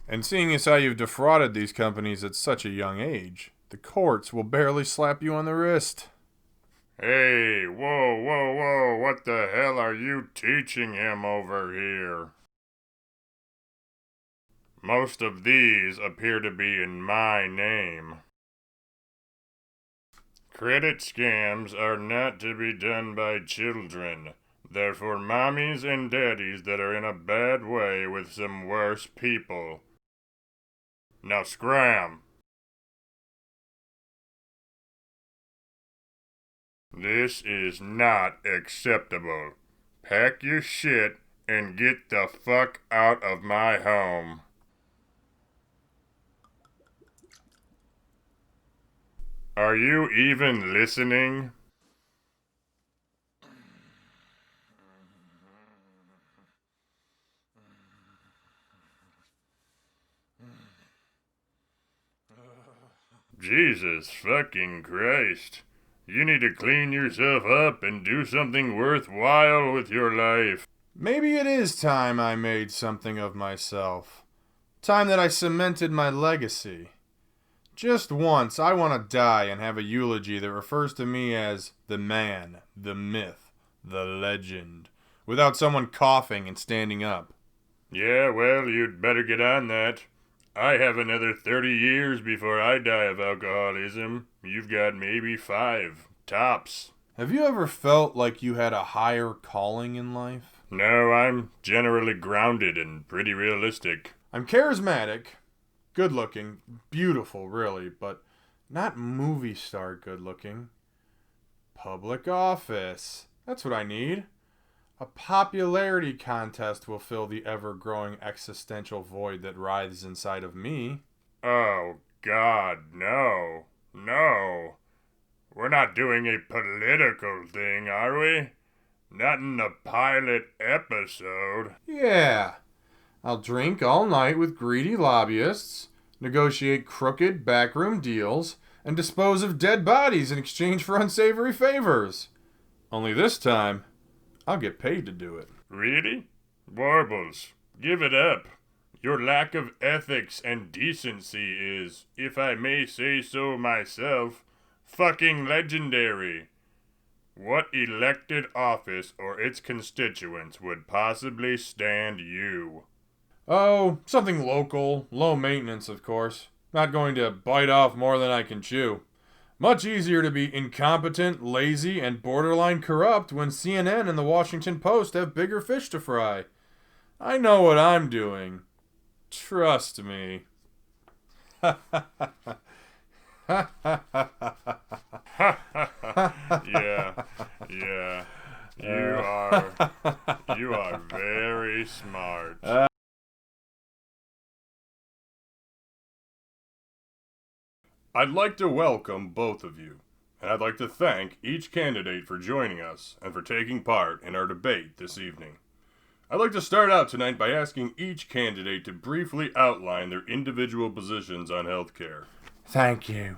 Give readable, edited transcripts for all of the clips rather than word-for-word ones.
And seeing as how you've defrauded these companies at such a young age, the courts will barely slap you on the wrist. Hey, whoa, whoa, whoa, what the hell are you teaching him over here? Most of these appear to be in my name. Credit scams are not to be done by children. They're for mommies and daddies that are in a bad way with some worse people. Now scram! This is not acceptable. Pack your shit and get the fuck out of my home. Are you even listening? Jesus fucking Christ. You need to clean yourself up and do something worthwhile with your life. Maybe it is time I made something of myself. Time that I cemented my legacy. Just once, I want to die and have a eulogy that refers to me as the man, the myth, the legend, without someone coughing and standing up. Yeah, well, you'd better get on that. I have another 30 years before I die of alcoholism. You've got maybe 5, tops. Have you ever felt like you had a higher calling in life? No, I'm generally grounded and pretty realistic. I'm charismatic, good looking, beautiful, really, but not movie star good looking. Public office. That's what I need. A popularity contest will fill the ever-growing existential void that writhes inside of me. Oh, God, no. No. We're not doing a political thing, are we? Not in the pilot episode. Yeah. I'll drink all night with greedy lobbyists, negotiate crooked backroom deals, and dispose of dead bodies in exchange for unsavory favors. Only this time, I'll get paid to do it. Really? Warbles, give it up. Your lack of ethics and decency is, if I may say so myself, fucking legendary. What elected office or its constituents would possibly stand you? Oh, something local, low maintenance, of course. Not going to bite off more than I can chew. Much easier to be incompetent, lazy, and borderline corrupt when CNN and the Washington Post have bigger fish to fry. I know what I'm doing. Trust me. Yeah, yeah. You are very smart. I'd like to welcome both of you, and I'd like to thank each candidate for joining us and for taking part in our debate this evening. I'd like to start out tonight by asking each candidate to briefly outline their individual positions on healthcare. Thank you.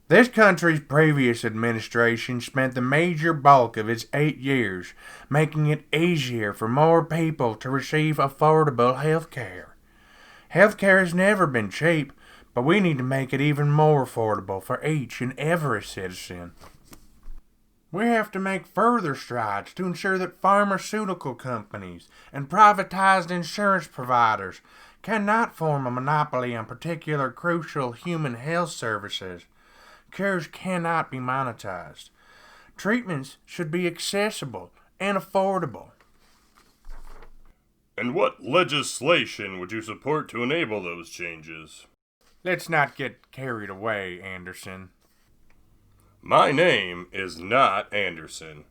This country's previous administration spent the major bulk of its 8 years making it easier for more people to receive affordable health care. Health care has never been cheap, but we need to make it even more affordable for each and every citizen. We have to make further strides to ensure that pharmaceutical companies and privatized insurance providers cannot form a monopoly on particular crucial human health services. Cures cannot be monetized. Treatments should be accessible and affordable. And what legislation would you support to enable those changes? Let's not get carried away, Anderson. My name is not Anderson.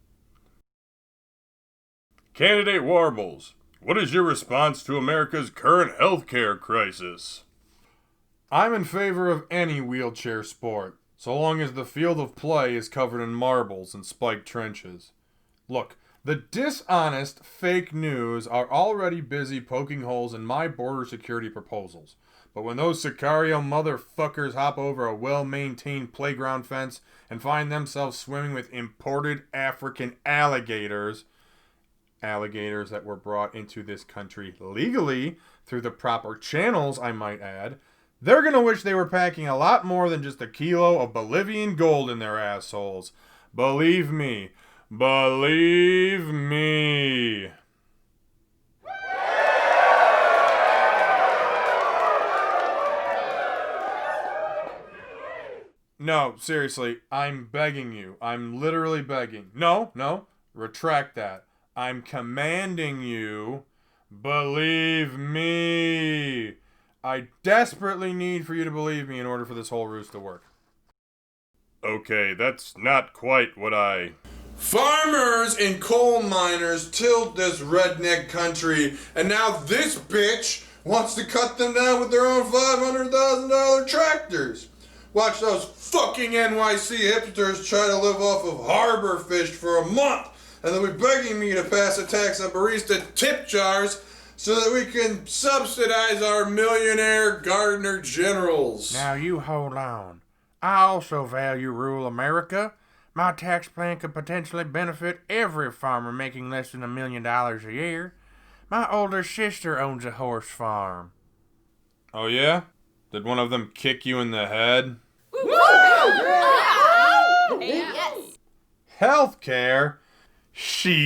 Candidate Warbles, what is your response to America's current healthcare crisis? I'm in favor of any wheelchair sport, so long as the field of play is covered in marbles and spiked trenches. Look, the dishonest fake news are already busy poking holes in my border security proposals. But when those Sicario motherfuckers hop over a well-maintained playground fence and find themselves swimming with imported African alligators that were brought into this country legally through the proper channels, I might add, they're gonna wish they were packing a lot more than just a kilo of Bolivian gold in their assholes. Believe me. Believe me. No, seriously, I'm begging you. I'm literally begging. No, retract that. I'm commanding you. Believe me. I desperately need for you to believe me in order for this whole ruse to work. Okay, that's not quite what I... Farmers and coal miners tilled this redneck country, and now this bitch wants to cut them down with their own $500,000 tractors. Watch those fucking NYC hipsters try to live off of harbor fish for a month, and they'll be begging me to pass a tax on barista tip jars so that we can subsidize our millionaire gardener generals. Now you hold on. I also value rural America. My tax plan could potentially benefit every farmer making less than $1 million a year. My older sister owns a horse farm. Oh yeah? Did one of them kick you in the head? Yes. Healthcare? Shit.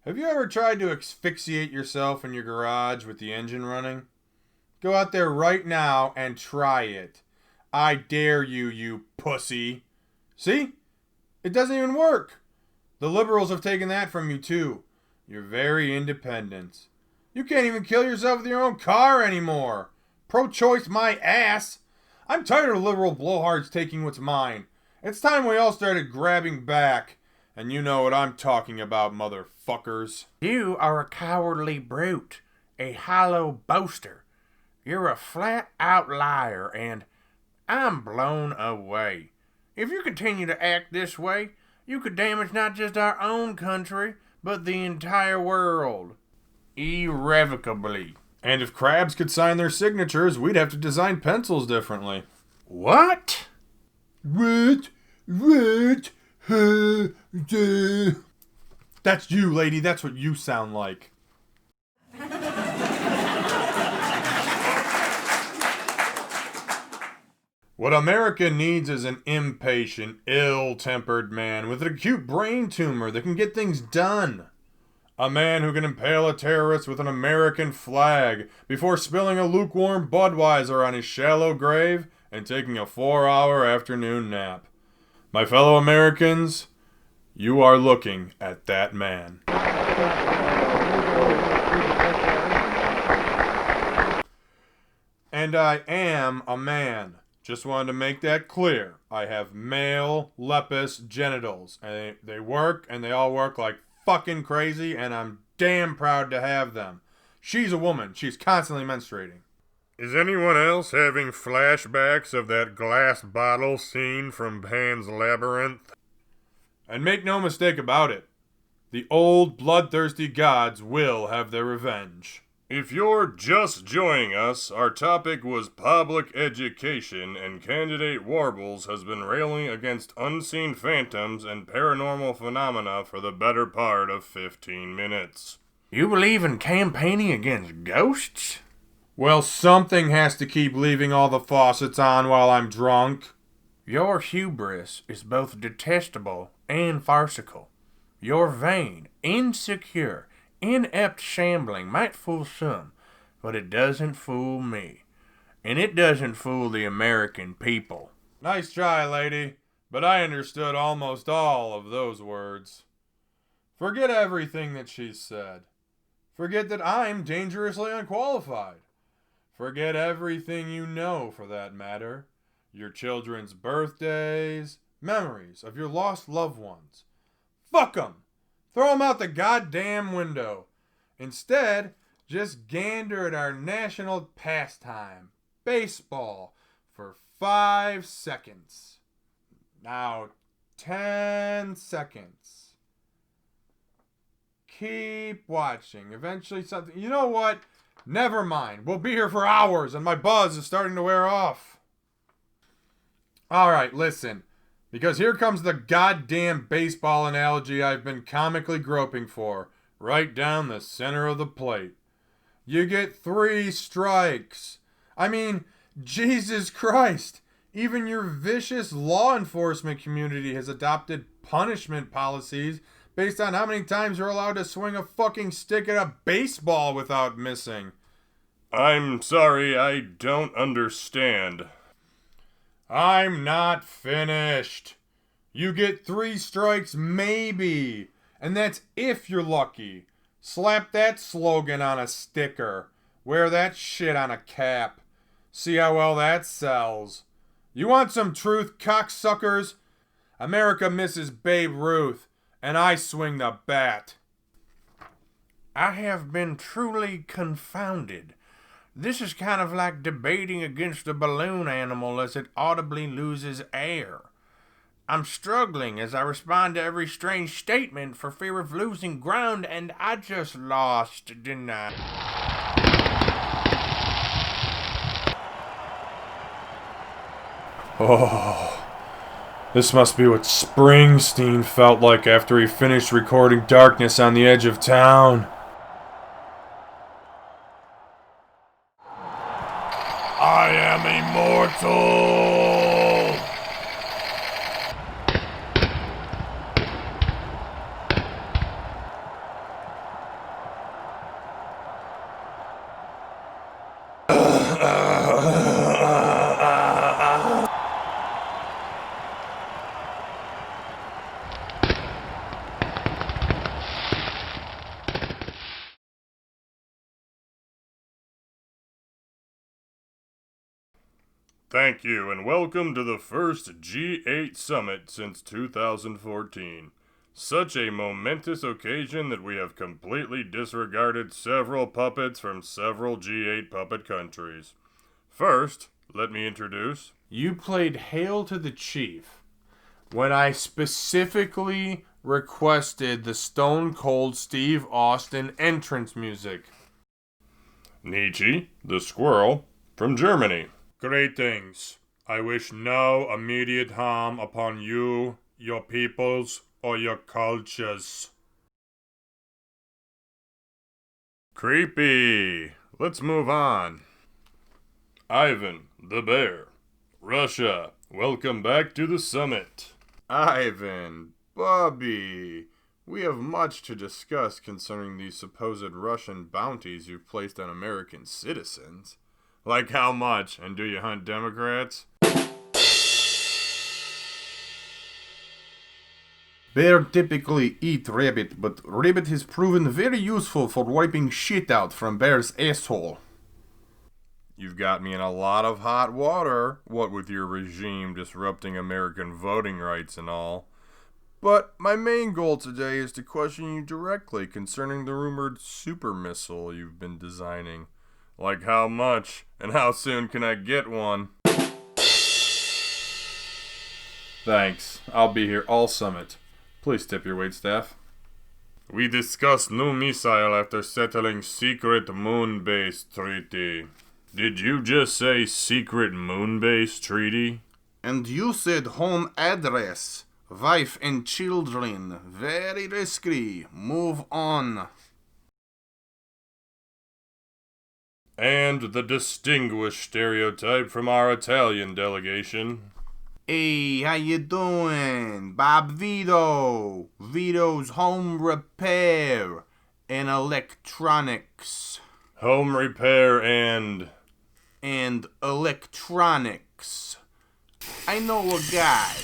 Have you ever tried to asphyxiate yourself in your garage with the engine running? Go out there right now and try it. I dare you, you pussy. See? It doesn't even work. The liberals have taken that from you too. You're very independent. You can't even kill yourself with your own car anymore. Pro-choice my ass. I'm tired of liberal blowhards taking what's mine. It's time we all started grabbing back. And you know what I'm talking about, motherfuckers. You are a cowardly brute, a hollow boaster. You're a flat-out liar, and I'm blown away. If you continue to act this way, you could damage not just our own country, but the entire world. Irrevocably. And if crabs could sign their signatures, we'd have to design pencils differently. What? What? That's you, lady. That's what you sound like. What America needs is an impatient, ill-tempered man with an acute brain tumor that can get things done. A man who can impale a terrorist with an American flag before spilling a lukewarm Budweiser on his shallow grave and taking a 4-hour afternoon nap. My fellow Americans, you are looking at that man. And I am a man. Just wanted to make that clear. I have male lepus genitals. And they work, and they all work like fucking crazy, and I'm damn proud to have them. She's a woman. She's constantly menstruating. Is anyone else having flashbacks of that glass bottle scene from Pan's Labyrinth? And make no mistake about it. The old bloodthirsty gods will have their revenge. If you're just joining us, our topic was public education, and candidate Warbles has been railing against unseen phantoms and paranormal phenomena for the better part of 15 minutes. You believe in campaigning against ghosts? Well, something has to keep leaving all the faucets on while I'm drunk. Your hubris is both detestable and farcical. Your vain, insecure, inept shambling might fool some, but it doesn't fool me. And it doesn't fool the American people. Nice try, lady, but I understood almost all of those words. Forget everything that she's said. Forget that I'm dangerously unqualified. Forget everything you know, for that matter. Your children's birthdays, memories of your lost loved ones. Fuck 'em! Throw 'em out the goddamn window. Instead, just gander at our national pastime, baseball, for 5 seconds. Now, 10 seconds. Keep watching. Eventually something... You know what? Never mind. We'll be here for hours and my buzz is starting to wear off. Alright, listen. Because here comes the goddamn baseball analogy I've been comically groping for, right down the center of the plate. You get 3 strikes. I mean, Jesus Christ. Even your vicious law enforcement community has adopted punishment policies based on how many times you're allowed to swing a fucking stick at a baseball without missing. I'm sorry, I don't understand. I'm not finished. You get 3 strikes maybe, and that's if you're lucky. Slap that slogan on a sticker. Wear that shit on a cap. See how well that sells. You want some truth, cocksuckers? America misses Babe Ruth, and I swing the bat. I have been truly confounded. This is kind of like debating against a balloon animal as it audibly loses air. I'm struggling as I respond to every strange statement for fear of losing ground, and I just lost, didn't I? Oh, this must be what Springsteen felt like after he finished recording Darkness on the Edge of Town. I am immortal! Thank you, and welcome to the first G8 Summit since 2014. Such a momentous occasion that we have completely disregarded several puppets from several G8 puppet countries. First, let me introduce... You played Hail to the Chief when I specifically requested the Stone Cold Steve Austin entrance music. Nietzsche, the squirrel, from Germany. Greetings. I wish no immediate harm upon you, your peoples, or your cultures. Creepy. Let's move on. Ivan, the bear. Russia, welcome back to the summit. Ivan, Bobby, we have much to discuss concerning these supposed Russian bounties you've placed on American citizens. Like how much, and do you hunt Democrats? Bear typically eat rabbit, but rabbit has proven very useful for wiping shit out from bear's asshole. You've got me in a lot of hot water, what with your regime disrupting American voting rights and all. But my main goal today is to question you directly concerning the rumored super missile you've been designing. Like how much, and how soon can I get one? Thanks. I'll be here all summit. Please tip your waitstaff. We discussed new missile after settling secret moon base treaty. Did you just say secret moon base treaty? And you said home address. Wife and children. Very risky. Move on. And the distinguished stereotype from our Italian delegation. Hey, how you doing? Bob Vito. Vito's Home Repair and Electronics. Home repair and electronics. I know a guy.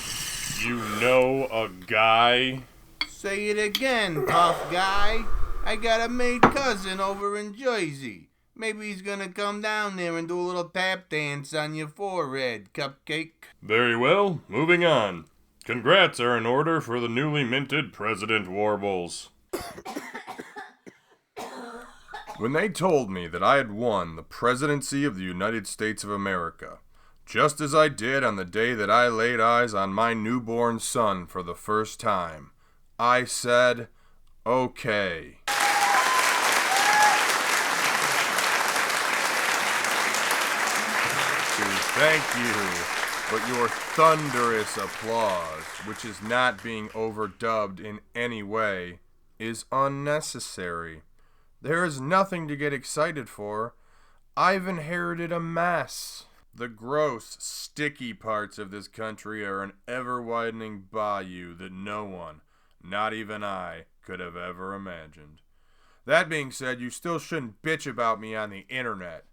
You know a guy? Say it again, tough guy. I got a maid cousin over in Jersey. Maybe he's gonna come down there and do a little tap dance on your forehead, cupcake. Very well, moving on. Congrats are in order for the newly minted President Warbles. When they told me that I had won the presidency of the United States of America, just as I did on the day that I laid eyes on my newborn son for the first time, I said, okay. Thank you. But your thunderous applause, which is not being overdubbed in any way, is unnecessary. There is nothing to get excited for. I've inherited a mess. The gross, sticky parts of this country are an ever-widening bayou that no one, not even I, could have ever imagined. That being said, you still shouldn't bitch about me on the internet.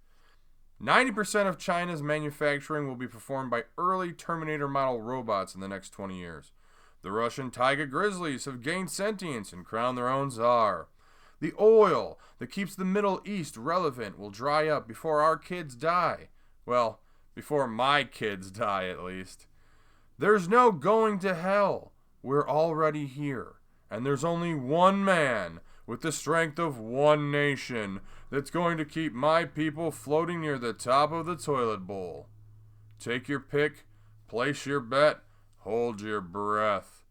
90% of China's manufacturing will be performed by early Terminator model robots in the next 20 years. The Russian Taiga Grizzlies have gained sentience and crowned their own czar. The oil that keeps the Middle East relevant will dry up before our kids die. Well, before my kids die, at least. There's no going to hell. We're already here. And there's only one man with the strength of one nation that's going to keep my people floating near the top of the toilet bowl. Take your pick, place your bet, hold your breath.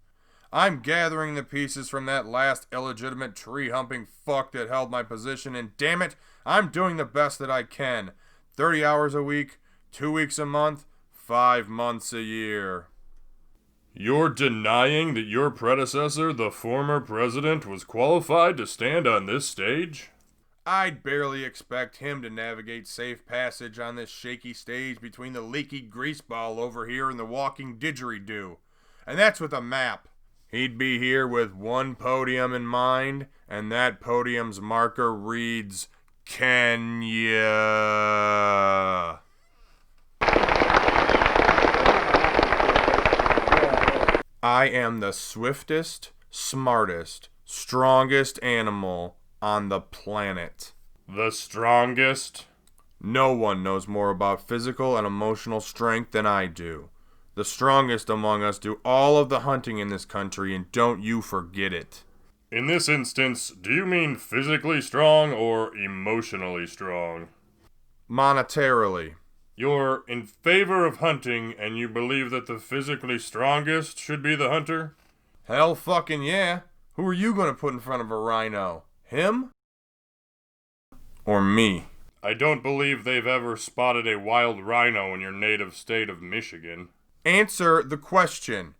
I'm gathering the pieces from that last illegitimate tree-humping fuck that held my position, and damn it, I'm doing the best that I can. 30 hours a week, 2 weeks a month, 5 months a year. You're denying that your predecessor, the former president, was qualified to stand on this stage? I'd barely expect him to navigate safe passage on this shaky stage between the leaky greaseball over here and the walking didgeridoo. And that's with a map. He'd be here with one podium in mind, and that podium's marker reads, Kenya. I am the swiftest, smartest, strongest animal on the planet. The strongest? No one knows more about physical and emotional strength than I do. The strongest among us do all of the hunting in this country, and don't you forget it. In this instance, do you mean physically strong or emotionally strong? Monetarily. You're in favor of hunting, and you believe that the physically strongest should be the hunter? Hell fucking yeah. Who are you gonna put in front of a rhino? Him? Or me? I don't believe they've ever spotted a wild rhino in your native state of Michigan. Answer the question.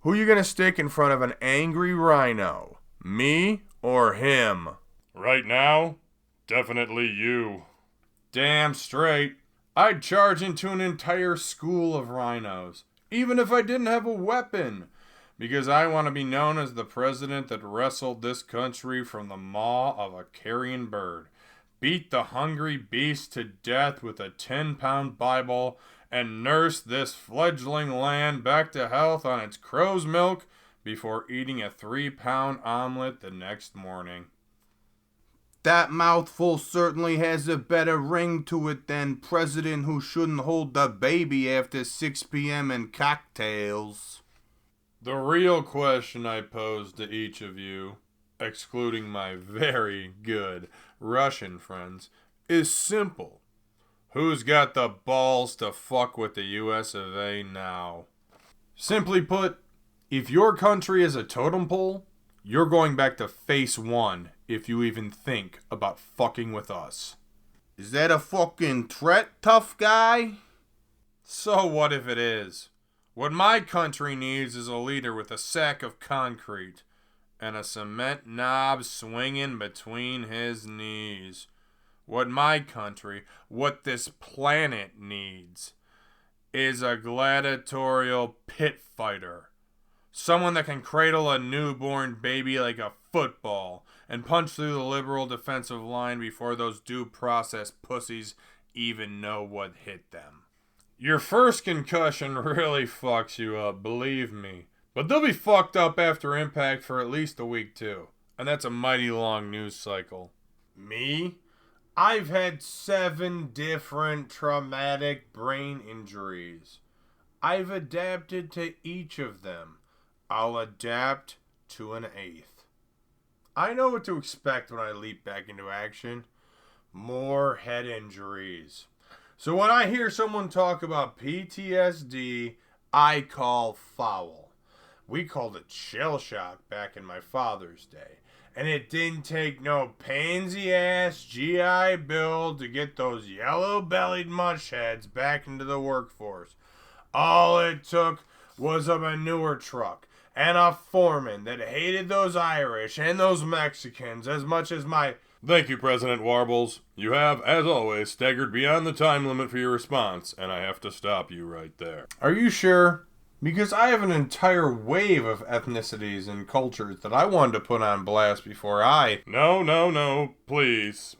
Who you gonna stick in front of an angry rhino? Me or him? Right now, definitely you. Damn straight. I'd charge into an entire school of rhinos, even if I didn't have a weapon, because I want to be known as the president that wrestled this country from the maw of a carrion bird, beat the hungry beast to death with a 10-pound Bible, and nursed this fledgling land back to health on its crow's milk before eating a 3-pound omelet the next morning. That mouthful certainly has a better ring to it than president who shouldn't hold the baby after 6 p.m. and cocktails. The real question I pose to each of you, excluding my very good Russian friends, is simple. Who's got the balls to fuck with the US of A now? Simply put, if your country is a totem pole, you're going back to phase 1 if you even think about fucking with us. Is that a fucking threat, tough guy? So what if it is? What my country needs is a leader with a sack of concrete and a cement knob swinging between his knees. What my country, what this planet needs, is a gladiatorial pit fighter. Someone that can cradle a newborn baby like a football and punch through the liberal defensive line before those due process pussies even know what hit them. Your first concussion really fucks you up, believe me. But they'll be fucked up after impact for at least a week too. And that's a mighty long news cycle. Me? I've had 7 different traumatic brain injuries. I've adapted to each of them. I'll adapt to an 8th. I know what to expect when I leap back into action. More head injuries. So when I hear someone talk about PTSD, I call foul. We called it shell shock back in my father's day. And it didn't take no pansy-ass GI Bill to get those yellow-bellied mushheads back into the workforce. All it took was a manure truck and a foreman that hated those Irish and those Mexicans as much as my... Thank you, President Warbles. You have, as always, staggered beyond the time limit for your response, and I have to stop you right there. Are you sure? Because I have an entire wave of ethnicities and cultures that I wanted to put on blast before I... No. Please,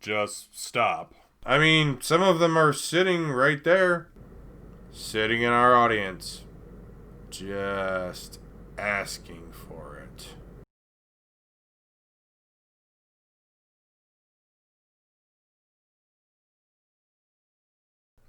just stop. I mean, some of them are sitting right there. Sitting in our audience. Just asking for it.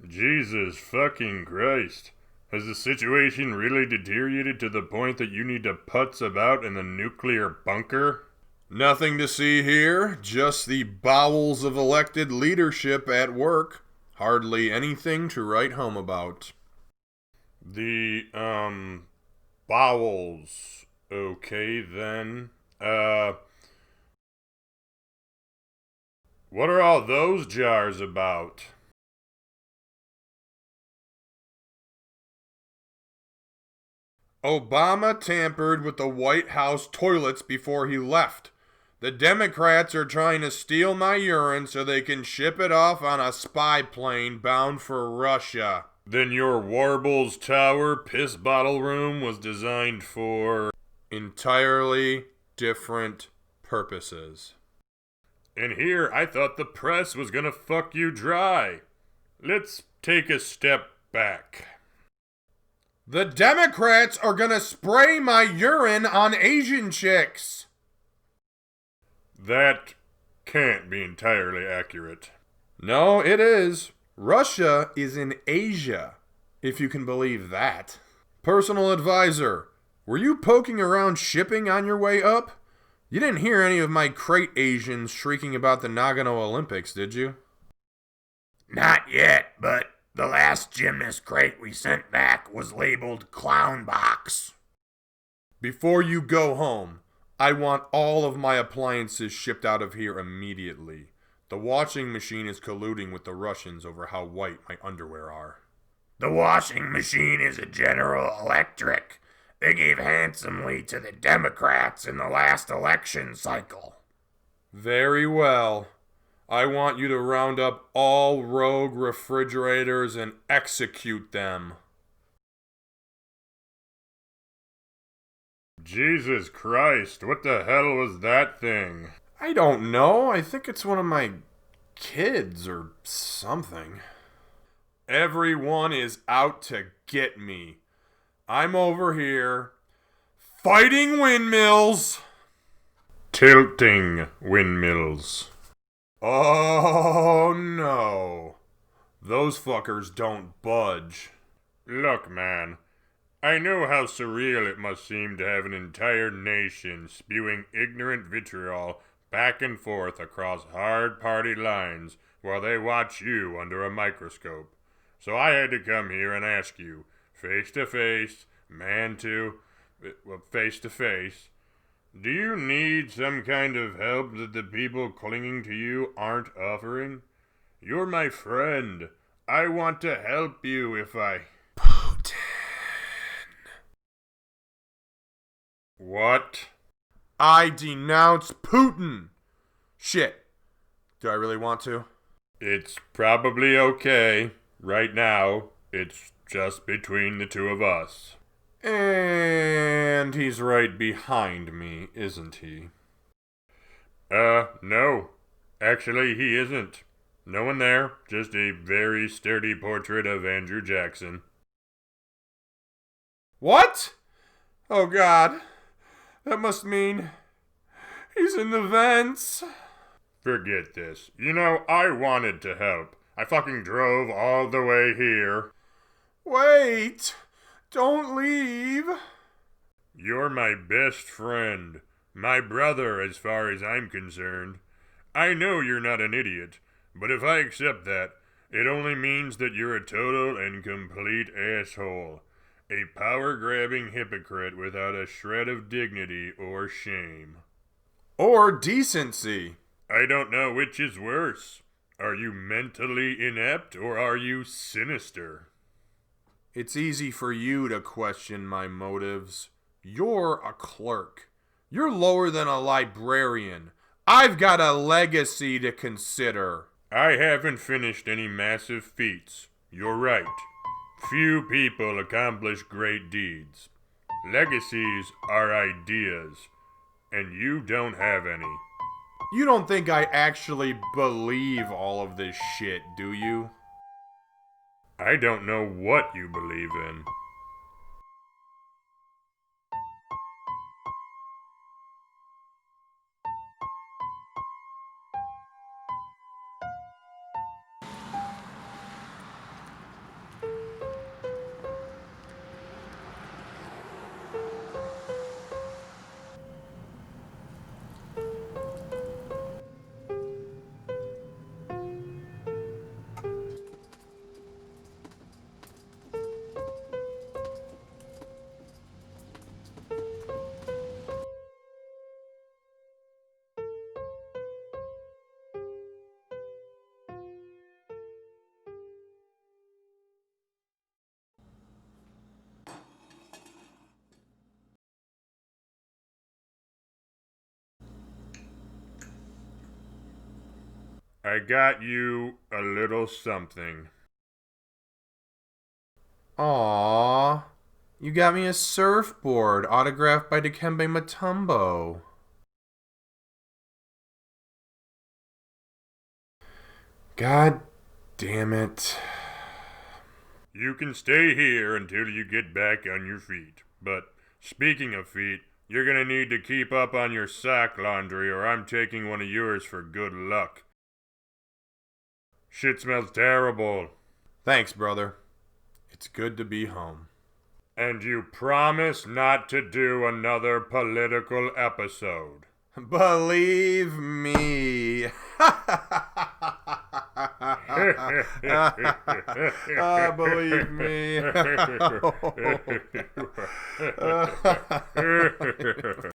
Jesus fucking Christ. Has the situation really deteriorated to the point that you need to putz about in the nuclear bunker? Nothing to see here, just the bowels of elected leadership at work. Hardly anything to write home about. The, bowels. Okay, then. What are all those jars about? Obama tampered with the White House toilets before he left. The Democrats are trying to steal my urine so they can ship it off on a spy plane bound for Russia. Then your Warbles Tower piss bottle room was designed for... entirely different purposes. And here I thought the press was gonna fuck you dry. Let's take a step back. The Democrats are gonna spray my urine on Asian chicks. That can't be entirely accurate. No, it is. Russia is in Asia, if you can believe that. Personal advisor, were you poking around shipping on your way up? You didn't hear any of my crate Asians shrieking about the Nagano Olympics, did you? Not yet, but the last gymnast crate we sent back was labeled Clown Box. Before you go home, I want all of my appliances shipped out of here immediately. The washing machine is colluding with the Russians over how white my underwear are. The washing machine is a General Electric. They gave handsomely to the Democrats in the last election cycle. Very well. I want you to round up all rogue refrigerators and execute them. Jesus Christ, what the hell was that thing? I don't know. I think it's one of my kids or something. Everyone is out to get me. I'm over here fighting windmills. Tilting windmills. Oh no. Those fuckers don't budge. Look, man. I know how surreal it must seem to have an entire nation spewing ignorant vitriol back and forth across hard party lines while they watch you under a microscope. So I had to come here and ask you, face to face, face to face, do you need some kind of help that the people clinging to you aren't offering? You're my friend. I want to help you if I... Putin. What? I denounce Putin. Shit. Do I really want to? It's probably okay. Right now, it's just between the two of us. And he's right behind me, isn't he? No. Actually, he isn't. No one there, just a very sturdy portrait of Andrew Jackson. What? Oh God. That must mean he's in the vents. Forget this. You know, I wanted to help. I fucking drove all the way here. Wait. Don't leave. You're my best friend. My brother, as far as I'm concerned. I know you're not an idiot, but if I accept that, it only means that you're a total and complete asshole. A power-grabbing hypocrite without a shred of dignity or shame. Or decency. I don't know which is worse. Are you mentally inept or are you sinister? It's easy for you to question my motives. You're a clerk. You're lower than a librarian. I've got a legacy to consider. I haven't finished any massive feats. You're right. Few people accomplish great deeds. Legacies are ideas, and you don't have any. You don't think I actually believe all of this shit, do you? I don't know what you believe in. I got you a little something. Aww. You got me a surfboard autographed by Dikembe Mutombo. God damn it. You can stay here until you get back on your feet. But speaking of feet, you're gonna need to keep up on your sock laundry or I'm taking one of yours for good luck. Shit smells terrible. Thanks, brother. It's good to be home. And you promise not to do another political episode. Believe me. Believe me.